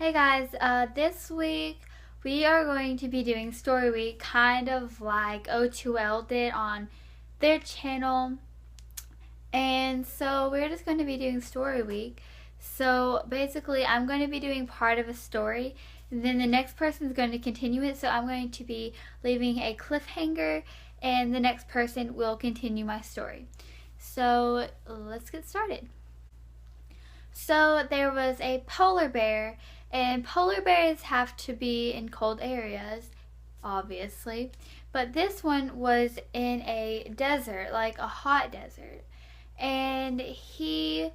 Hey guys, this week we are going to be doing Story Week kind of like O2L did on their channel. And so we're just going to be doing Story Week. So basically I'm going to be doing part of a story, and then the next person is going to continue it. So I'm going to be leaving a cliffhanger and the next person will continue my story. So let's get started. So there was a polar bear, and polar bears have to be in cold areas, obviously. But this one was in a desert, like a hot desert. And he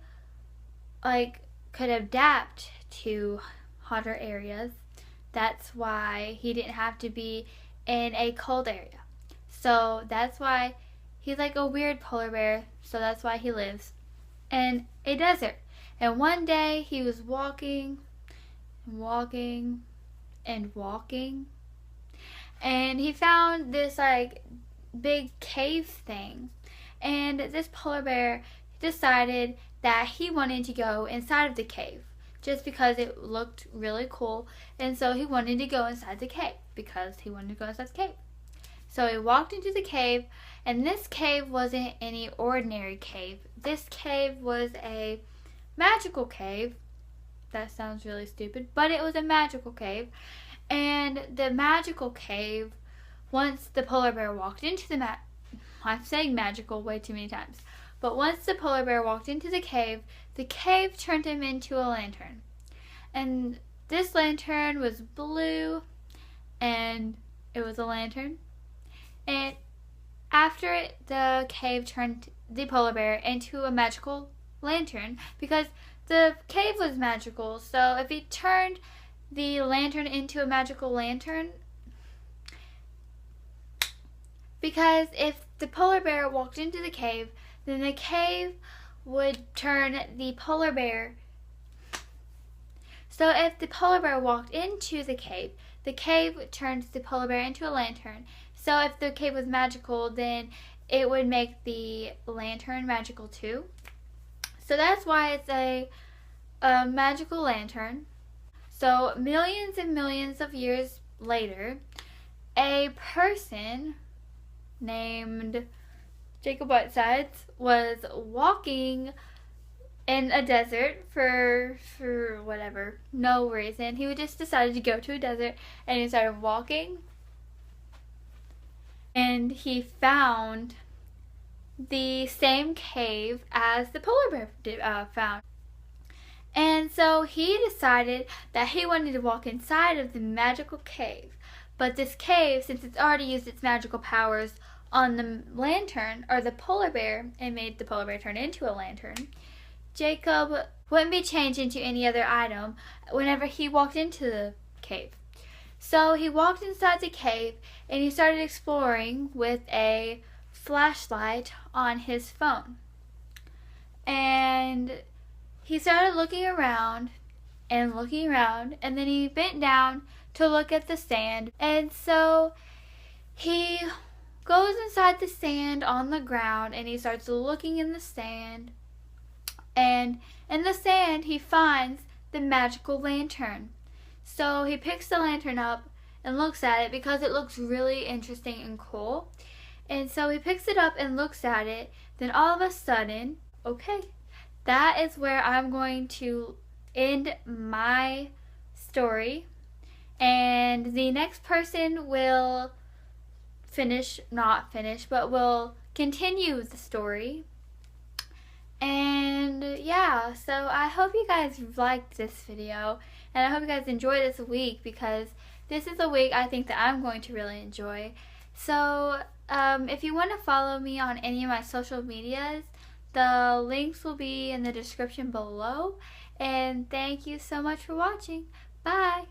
could adapt to hotter areas. That's why he didn't have to be in a cold area. So that's why he's like a weird polar bear. So that's why he lives in a desert. And one day he was walking and walking and walking, and he found this big cave thing. And this polar bear decided that he wanted to go inside of the cave just because it looked really cool. And so he wanted to go inside the cave because he wanted to go inside the cave. So he walked into the cave, and this cave wasn't any ordinary cave. This cave was a magical cave. That sounds really stupid, but it was a magical cave. And the magical cave, once the polar bear walked into the I'm saying magical way too many times. But once the polar bear walked into the cave turned him into a lantern. And this lantern was blue, and it was a lantern. And after it, the cave turned the polar bear into a magical lantern, because the cave was magical. So if he turned the lantern into a magical lantern, because if the polar bear walked into the cave, then the cave would turn the polar bear. So if the polar bear walked into the cave turns the polar bear into a lantern. So if the cave was magical, then it would make the lantern magical too. So that's why it's a magical lantern. So millions and millions of years later, a person named Jacob Whitesides was walking in a desert for whatever, no reason. He just decided to go to a desert, and he started walking, and he found the same cave as the polar bear found. And so he decided that he wanted to walk inside of the magical cave. But this cave, since it's already used its magical powers on the lantern, or the polar bear, and made the polar bear turn into a lantern, Jacob wouldn't be changed into any other item whenever he walked into the cave. So he walked inside the cave, and he started exploring with a flashlight on his phone. And he started looking around, and then he bent down to look at the sand. And so he goes inside the sand on the ground, and he starts looking in the sand. And in the sand he finds the magical lantern. So he picks the lantern up and looks at it because it looks really interesting and cool. And so he picks it up and looks at it. Then all of a sudden, okay, that is where I'm going to end my story. And the next person will not finish, but will continue the story. And yeah, so I hope you guys liked this video, and I hope you guys enjoy this week, because this is a week I think that I'm going to really enjoy. So if you want to follow me on any of my social medias, the links will be in the description below. And thank you so much for watching. Bye!